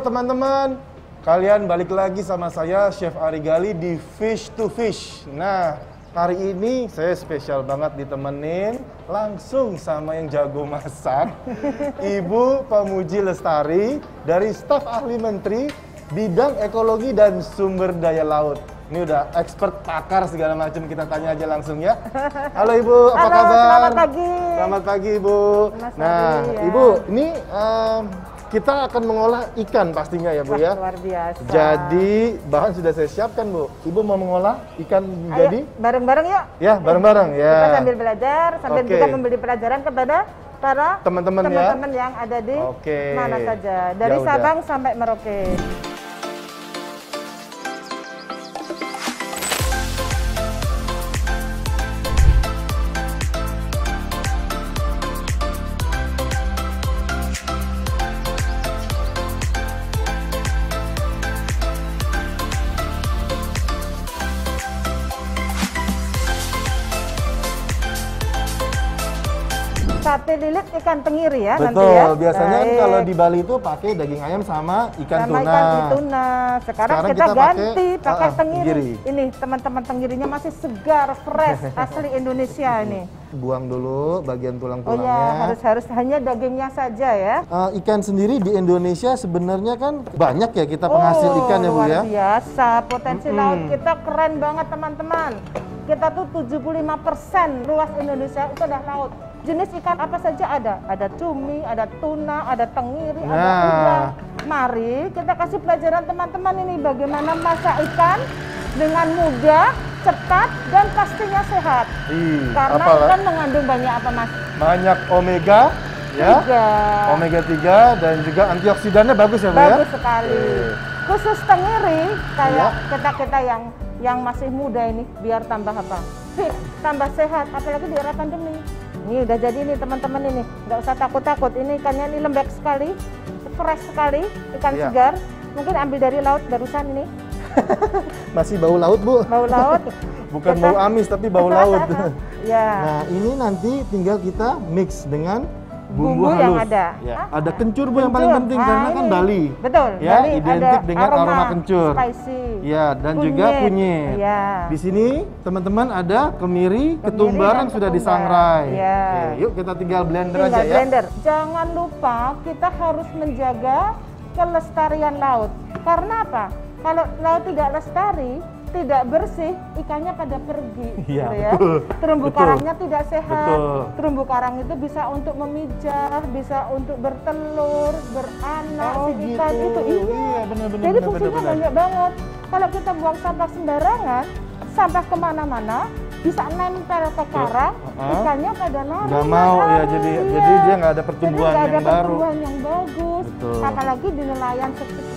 teman-teman, kalian balik lagi sama saya Chef Ari Gali di Fish to Fish. Nah, hari ini saya spesial banget ditemenin langsung sama yang jago masak, Ibu Pamuji Lestari dari staf ahli menteri bidang ekologi dan sumber daya laut. Ini udah expert pakar segala macam, kita tanya aja langsung ya. Halo Ibu, apa kabar? Selamat pagi. Selamat pagi Ibu. Mas Nah, Adi, ya. Ibu, ini kita akan mengolah ikan pastinya ya Bu ya. Luar biasa. Jadi bahan sudah saya siapkan Bu. Ibu mau mengolah ikan menjadi? Bareng-bareng yuk. Ya, bareng-bareng ya. Kita sambil belajar, sambil Oke. juga memberi pelajaran kepada para Teman-teman ya. teman-teman yang ada di Oke. mana saja. Dari Ya udah. Sabang sampai Merauke. Sate lilit ikan tenggiri ya nanti Betul, ya. biasanya Baik. kalau di Bali itu pakai daging ayam sama ikan sama tuna. ikan tuna. Sekarang kita kita ganti pakai tenggiri. tenggiri. Ini teman-teman tenggirinya masih segar, fresh, asli Indonesia ini. Buang dulu bagian Oh tulang-tulangnya. ya, harus hanya dagingnya saja ya. Ikan sendiri di Indonesia sebenarnya kan banyak ya kita penghasil ikan ya Bu luar ya. biasa, potensi laut kita keren banget teman-teman. Kita tuh 75% luas Indonesia itu adalah laut. Jenis ikan apa saja ada. Ada cumi, ada tuna, ada tenggiri, ada udang. Mari kita kasih pelajaran teman-teman ini bagaimana masak ikan dengan mudah, cepat, dan pastinya sehat. Karena apalah? ikan mengandung banyak apa Mas? Banyak omega ya. Omega 3 dan juga antioksidannya bagus ya Bu ya. Bagus sekali. Khusus tenggiri kayak kita yang masih muda ini biar tambah apa? Fit, tambah sehat, apalagi di era pandemi. Ini udah jadi nih teman-teman ini, nggak usah takut-takut. Ini ikannya ini lembek sekali, fresh sekali, ikan segar. Mungkin ambil dari laut barusan ini. Masih bau laut Bu. Bau laut. Bukan bau amis tapi bau laut. Ya. Nah ini nanti tinggal kita mix dengan bumbu yang halus. ada. Ya. Ada kencur Bu yang paling penting Nah, karena kan ini. Bali. Betul. Ya, Bali identik ada dengan aroma kencur. Spicy. Ya, dan juga kunyit. Ya. Di sini teman-teman ada kemiri, ketumbar yang dan sudah ketumbar. disangrai. Ya. Oke, yuk kita tinggal blender Tinggal aja ya. blender. Jangan lupa kita harus menjaga kelestarian laut. Karena apa? Kalau laut tidak lestari, tidak bersih, ikannya pada pergi. Iya, gitu ya. betul. Terumbu Betul. karangnya tidak sehat. Betul. Terumbu karang itu bisa untuk memijah, bisa untuk bertelur, beranak, Oh, si ikan gitu. itu. Iya, benar-benar. Jadi fungsinya banyak banget. Kalau kita buang sampah sembarangan, sampah kemana-mana, bisa nempel ke karang, ikannya pada lari. Nggak mau ya, lari. jadi Iya. dia nggak ada pertumbuhan Jadi nggak ada yang baru. pertumbuhan yang bagus. Betul. Apalagi di nelayan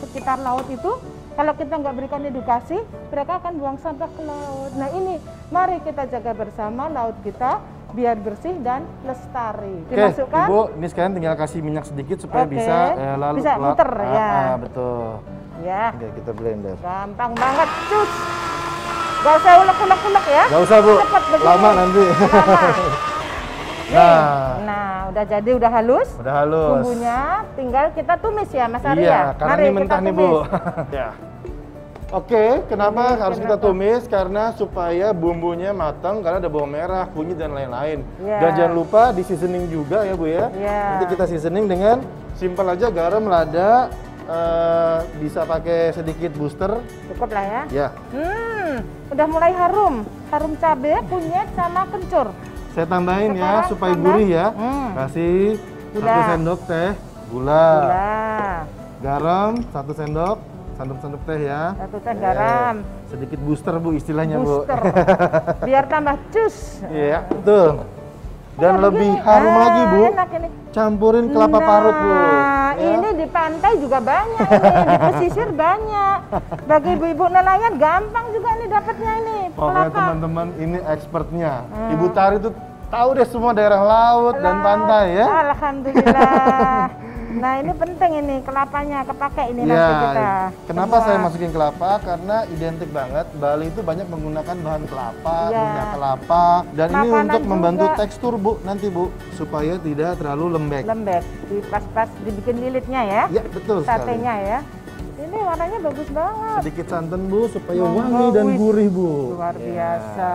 sekitar laut itu, kalau kita nggak berikan edukasi, mereka akan buang sampah ke laut. Nah ini, mari kita jaga bersama laut kita biar bersih dan lestari. Oke, Dimasukkan. Ibu, ini sekarang tinggal kasih minyak sedikit supaya Oke. bisa lalu Bisa muter, ya. betul. Ya, Oke, kita blender. gampang banget, cus. Gak usah ulek-ulek ya. Gak usah Bu, Cepet begini. lama nanti. Nih, nah, udah jadi, udah halus. Udah halus. Bumbunya tinggal kita tumis ya, Mas Ari Iya, ya. karena Mari ini kita mentah nih Bu. tumis. Ya. Oke, kenapa Ini harus kita kenapa? tumis? Karena supaya bumbunya matang, karena ada bawang merah, kunyit dan lain-lain. Iya. Dan jangan lupa di seasoning juga ya Bu ya. Iya. Nanti kita seasoning dengan simpel aja, garam, lada, bisa pakai sedikit booster. Cukup lah ya. Ya, Udah mulai harum. Harum cabai, kunyit, sama kencur. saya tambahin ya Sekarang supaya tambah. gurih ya. Kasih Gula. 1 sendok teh gula. Gula. Garam 1 sendok teh ya. 1 teh garam. Sedikit booster Bu istilahnya Booster. Bu. Biar tambah cus. Iya, betul. Dan Kalau lebih begini, harum lagi Bu. Enak ini. Campurin kelapa parut Bu. Nah, Ya. ini di pantai juga banyak ini, di pesisir banyak. Bagi ibu-ibu nelayan gampang juga nih dapatnya ini. Pokoknya Kelapa. teman-teman ini expertnya. Ibu Tari tuh tahu deh semua daerah laut dan pantai ya. Alhamdulillah. Nah ini penting ini kelapanya kepake ini Ya, nanti kita. kenapa semua. saya masukin kelapa? Karena identik banget Bali itu banyak menggunakan bahan kelapa, Iya. minyak kelapa, dan ini Makanan untuk membantu juga. tekstur Bu nanti Bu supaya tidak terlalu lembek. Lembek, pas-pas dibikin lilitnya ya. Ya betul sekali. Satenya ya. Ini warnanya bagus banget. Sedikit santan Bu supaya Monggo, wangi dan wih. gurih Bu. Luar Ya. biasa.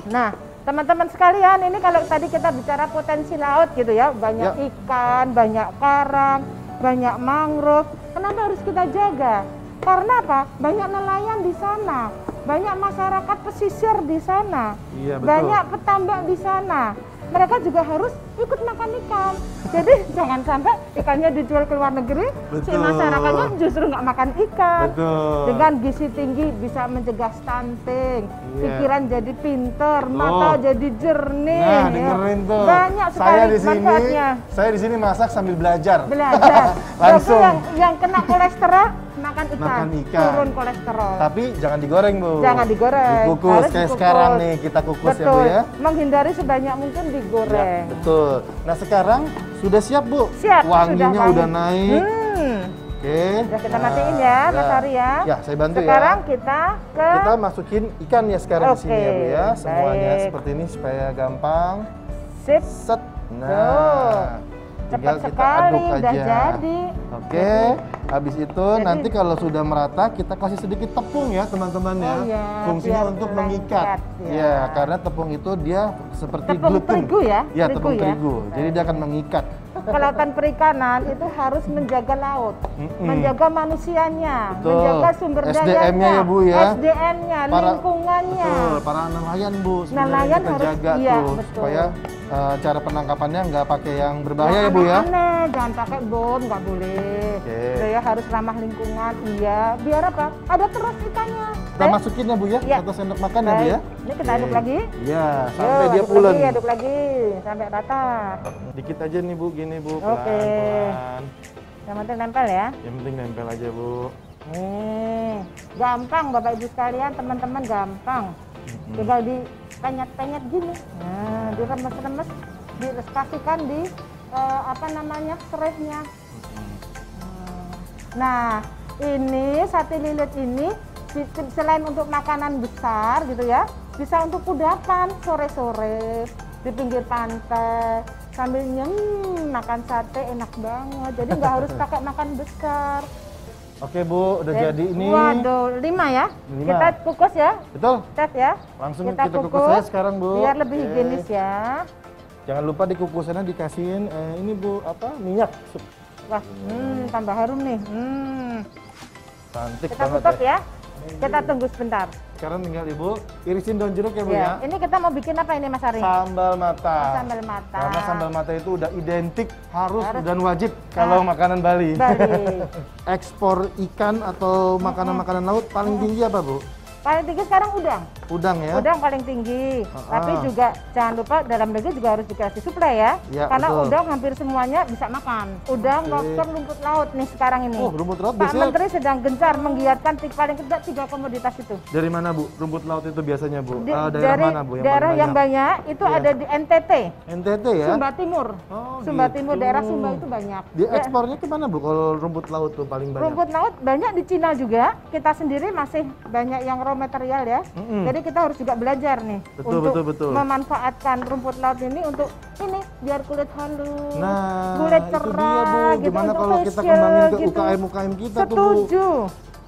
Nah, teman-teman sekalian, ini kalau tadi kita bicara potensi laut gitu ya, banyak Ya. ikan, banyak karang, banyak mangrove. Kenapa harus kita jaga? Karena apa? Banyak nelayan di sana, banyak masyarakat pesisir di sana, Iya betul. banyak petambak di sana. Mereka juga harus ikut makan ikan. Jadi jangan sampai ikannya dijual ke luar negeri, si Betul. masyarakatnya justru nggak makan ikan. Betul. Dengan gizi tinggi bisa mencegah stunting, Iya. pikiran jadi pinter, mata jadi jernih. Nah, ya. dengerin tuh. Banyak sekali manfaatnya. Saya di sini masak sambil belajar. Belajar. Langsung. Jadi yang kena kolesterol makan ikan, Makan ikan. turun kolesterol. Tapi jangan digoreng Bu. Jangan digoreng. Dikukus Harus kayak dikukus. sekarang nih kita kukus Betul. ya Bu ya. Menghindari sebanyak mungkin digoreng. Ya, betul. Nah sekarang sudah siap Bu? Siap. Wanginya sudah udah wangi. naik. Oke. Udah kita matiin ya, Mas Ari ya. Ya, saya bantu Sekarang ya. kita ke Kita masukin ikan ya sekarang di sini ya Bu ya. Oke, Semuanya baik. seperti ini supaya gampang. sip. Set. Tuh. Nah. Cepat tinggal kita sekali, aduk udah aja. jadi. Oke, habis itu nanti kalau sudah merata kita kasih sedikit tepung ya teman-teman ya. Oh iya, Fungsinya biar untuk lengket, mengikat. ya. Ya, karena tepung itu dia seperti Tepung gluten. terigu ya? Ya, Terigu tepung ya? terigu. Jadi dia akan mengikat. Kelautan perikanan itu harus menjaga laut, menjaga manusianya, Betul. menjaga sumber SDM-nya dayanya, ya, Bu, ya. SDM-nya, lingkungannya. Betul, para nelayan Bu sebenarnya Nelayan kita harus- jaga iya, tuh betul. supaya cara penangkapannya nggak pakai yang berbahaya ya Bu ya. Aneh, jangan pakai bom, nggak boleh. Oke. Saya harus ramah lingkungan, iya. Biar apa? Ada terus ikannya. Kita masukin ya Bu ya, Iya. satu sendok makan ya Bu ya. Ini kita aduk Oke. lagi. Iya, Yuk, sampai dia aduk pulen. lagi, aduk lagi, sampai rata. Dikit aja nih Bu, gini Bu, Oke. pelan-pelan. Yang penting nempel ya. Yang penting nempel aja Bu. Nih, gampang Bapak Ibu sekalian, teman-teman gampang. Tinggal dipenyet-penyet gini. Nah, diremes-remes, dipastikan di apa namanya, serehnya. Nah, ini sate lilit ini selain untuk makanan besar gitu ya, bisa untuk kudapan sore-sore di pinggir pantai sambil makan sate enak banget. Jadi nggak harus pakai makan besar. Oke Bu, udah jadi ini. Waduh, 5 ya. 5. Kita kukus ya. Betul. Tet ya. Langsung kita kukus aja sekarang Bu. Biar lebih Oke. higienis ya. Jangan lupa di kukusannya dikasihin ini Bu, apa? Minyak. Wah, tambah harum nih. Cantik Kita banget tutup ya. Kita tunggu sebentar. Sekarang tinggal Ibu irisin daun jeruk ya Bu Ya. ya. Ini kita mau bikin apa ini Mas Ari? Sambal mata. Oh, sambal mata. Karena sambal mata itu udah identik, harus dan wajib kalau makanan Bali. Bali. Ekspor ikan atau makanan-makanan laut paling tinggi apa Bu? Paling tinggi sekarang udang. Udang ya? Udang paling tinggi. Tapi juga jangan lupa dalam negeri juga harus dikasih suplai ya. Ya, Karena betul. udang hampir semuanya bisa makan. Udang, lobster, rumput laut nih sekarang ini. Oh, rumput laut Pak biasanya Menteri sedang gencar menggiatkan paling tidak 3 komoditas itu. dari mana Bu? Rumput laut itu biasanya Bu? Di- Daerah dari mana Bu? daerah paling yang banyak itu Iya. ada di NTT, NTT ya? Sumba Timur. Oh, Sumba gitu. Timur, daerah Sumba itu banyak. Di Ya, ekspornya kemana Bu kalau rumput laut tuh paling banyak? rumput laut banyak di Cina juga. Kita sendiri masih banyak yang raw material ya. Jadi kita harus juga belajar nih Betul, untuk betul. memanfaatkan rumput laut ini untuk ini biar kulit halus, Nah, kulit itu cerah dia Bu. gitu Gimana untuk kalau kita facial kembangin ke gitu. UKM-UKM kita tuh Bu? Setuju.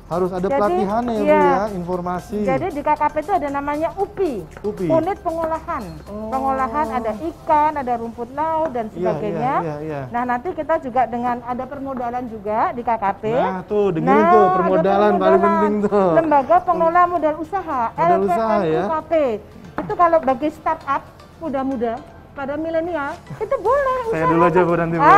Harus ada Jadi, pelatihannya ya Bu iya. ya, informasi. Jadi di KKP itu ada namanya UPI, UPI. unit pengolahan. Pengolahan ada ikan, ada rumput laut dan Iya, sebagainya. iya. Nah nanti kita juga dengan ada permodalan juga di KKP. Nah tuh, dengerin tuh ada permodalan paling penting tuh. Lembaga Pengelola Modal Usaha, Modal usaha ya. UKP. Itu kalau bagi startup muda-muda pada milenial itu boleh Saya usaha. dulu aja Bu nanti Bu.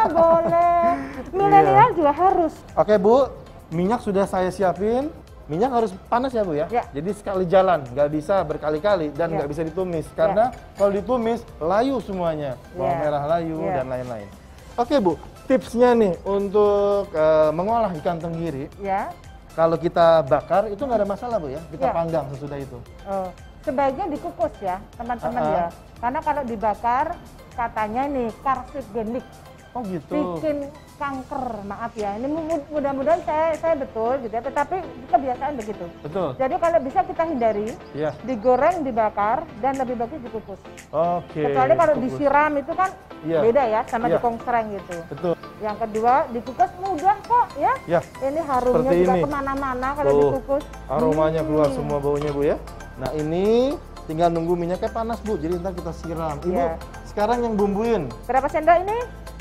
Boleh. Milenial juga harus. Oke Bu, minyak sudah saya siapin. Minyak harus panas ya Bu ya? Ya. Jadi sekali jalan, nggak bisa berkali-kali dan Ya. nggak bisa ditumis. Karena kalau ditumis, layu semuanya. Bawang Ya. merah layu Ya. dan lain-lain. Oke Bu, tipsnya nih untuk mengolah ikan tenggiri. Ya. Kalau kita bakar itu nggak ada masalah Bu ya? Kita Ya. panggang sesudah itu. Oh, sebaiknya dikukus ya teman-teman ya. Karena kalau dibakar katanya nih karsigenik. Oh gitu. bikin kanker, maaf ya. Ini mudah-mudahan saya betul gitu ya, tetapi kebiasaan begitu. Betul. Jadi kalau bisa kita hindari, Iya. digoreng, dibakar, dan lebih bagus dikukus. Oke. Kecuali kalau kukus. disiram itu kan Iya. beda ya, sama Iya. dikongkreng gitu. Betul. Yang kedua, dikukus mudah kok ya. Ya. Ini harumnya Seperti juga ini. kemana-mana kalau Tuh, dikukus. aromanya keluar semua baunya Bu ya. Nah ini tinggal nunggu minyaknya panas Bu, jadi ntar kita siram. Ibu, Iya. sekarang yang bumbuin. Berapa sendok ini?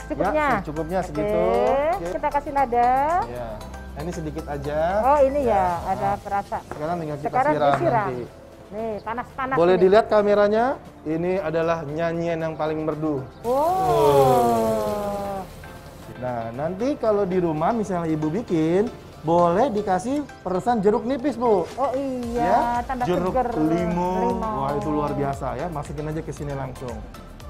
Cukupnya? Ya, cukupnya segitu. Oke, Oke. kita kasih lada. Ya. Nah, ini sedikit aja. Oh ini ya, ada perasa. Sekarang tinggal kita Sekarang siram disiram. nanti. Nih, panas-panas. Boleh ini. dilihat kameranya, ini adalah nyanyian yang paling merdu. Oh. Nah, nanti kalau di rumah misalnya ibu bikin, boleh dikasih peresan jeruk nipis Bu. Oh iya, tambah jeruk seger. limau. Wah itu luar biasa ya, masukin aja ke sini langsung.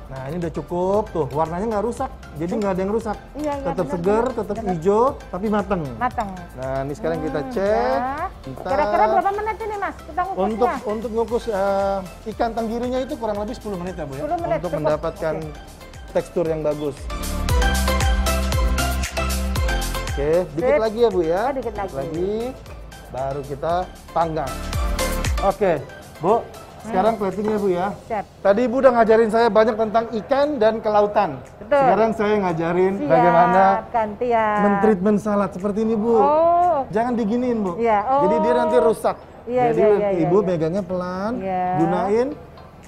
Nah ini udah cukup tuh, warnanya nggak rusak, jadi nggak ada yang rusak. Iya, Tetap benar, seger, benar. tetap Benar. hijau, tapi mateng. Matang. Nah ini sekarang kita cek. Ya. Kita- Kira-kira berapa menit ini Mas? Kita ngukusnya? Untuk ngukus ikan tenggirinya itu kurang lebih 10 menit ya Bu ya, 10 menit, untuk cukup. mendapatkan tekstur yang bagus. Oke, dikit Sip. lagi ya Bu ya. Oh, dikit lagi. Baru kita panggang. Oke, Bu, sekarang platingnya Bu ya. Siap. Tadi Ibu udah ngajarin saya banyak tentang ikan dan kelautan. Betul. Sekarang saya ngajarin Siap, bagaimana gantian. men-treatment salad seperti ini Bu. Oh, Jangan diginiin Bu. Iya, oh. Jadi dia nanti rusak. Iya, Jadi iya, iya, Ibu iya. megangnya pelan, Iya. gunain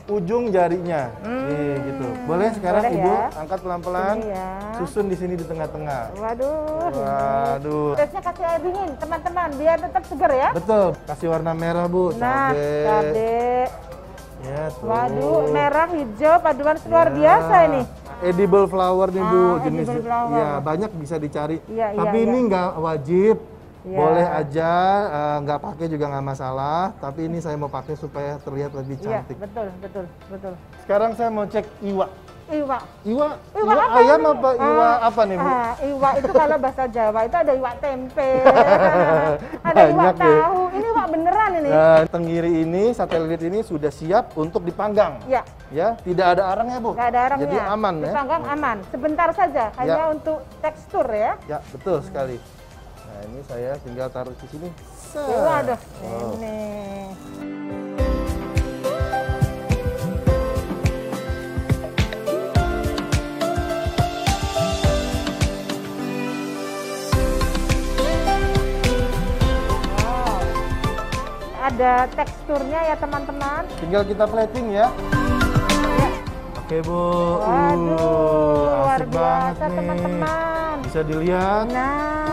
ujung jarinya. Nih gitu. Boleh sekarang boleh Ibu ya. angkat pelan-pelan. Sini ya. Susun di sini di tengah-tengah. Waduh. Waduh. Tesnya kasih air dingin, teman-teman, biar tetap segar ya. Betul. Kasih warna merah Bu. Nah, cabai. Ya, tuh. Waduh, merah, hijau, paduan luar Ya. biasa ini. Edible flower nih Bu, Ah, jenis. edible flower. Ya, banyak bisa dicari. Iya, iya, Tapi iya. ini nggak wajib. Iya. Boleh aja, nggak pakai juga nggak masalah. Tapi ini saya mau pakai supaya terlihat lebih Iya, cantik. betul. Sekarang saya mau cek iwa. Iwa. Iwa Iwa apa ayam ini? apa iwa apa nih Bu? Iwa itu kalau bahasa Jawa itu ada iwa tempe, ada iwa Banyak ya. tahu. Ini iwa beneran ini. Nah, tenggiri ini, sate lilit ini sudah siap untuk dipanggang. Ya, Ya, tidak ada arangnya Bu. nggak ada arangnya. Jadi aman ya. Dipanggang aman. Sebentar saja, hanya untuk tekstur ya. Ya, betul sekali. Nah, ini saya tinggal taruh di sini. Set. Waduh, Oh. ini. Wow. Ada teksturnya ya teman-teman. Tinggal kita plating ya. Ya. Oke Bu. Waduh, luar asik biasa banget nih. teman-teman. Bisa dilihat. Nah,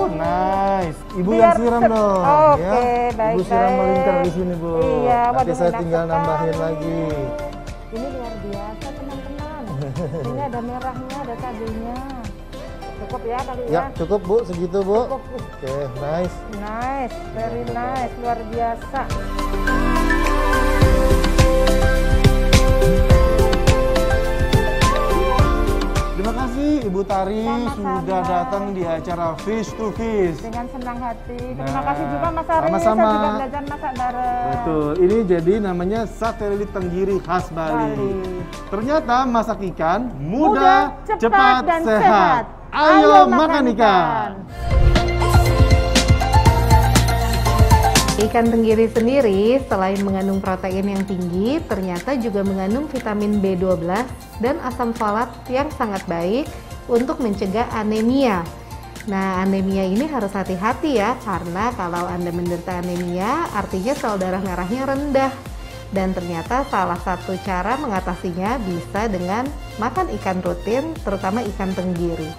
Nice. Ibu Biar yang siram sep- dong. Oke, ya. baik, Ibu siram baik. melingkar di sini Bu. Iya, Nanti waduh, saya enak tinggal nambahin sekali. lagi. ini luar biasa teman-teman. Ini ada merahnya, ada cabenya. Cukup ya kali Ya, ya. cukup Bu, segitu Bu. Cukup. Oke, nice. Nice, very nice, luar biasa. Terima kasih Ibu Tari Sama-sama. sudah datang di acara Fish to Fish. Dengan senang hati. Terima Nah, kasih juga Mas Ari. sama-sama. Saya juga belajar masak bareng. Betul, ini jadi namanya sate lilit tenggiri khas Bali. Bali. Ternyata masak ikan Mudah, mudah, cepat, dan sehat. sehat. Ayo makan ikan. Ikan tenggiri sendiri selain mengandung protein yang tinggi, ternyata juga mengandung vitamin B12 dan asam folat yang sangat baik untuk mencegah anemia. Nah, anemia ini harus hati-hati ya, karena kalau Anda menderita anemia, artinya sel darah merahnya rendah. Dan ternyata salah satu cara mengatasinya bisa dengan makan ikan rutin, terutama ikan tenggiri.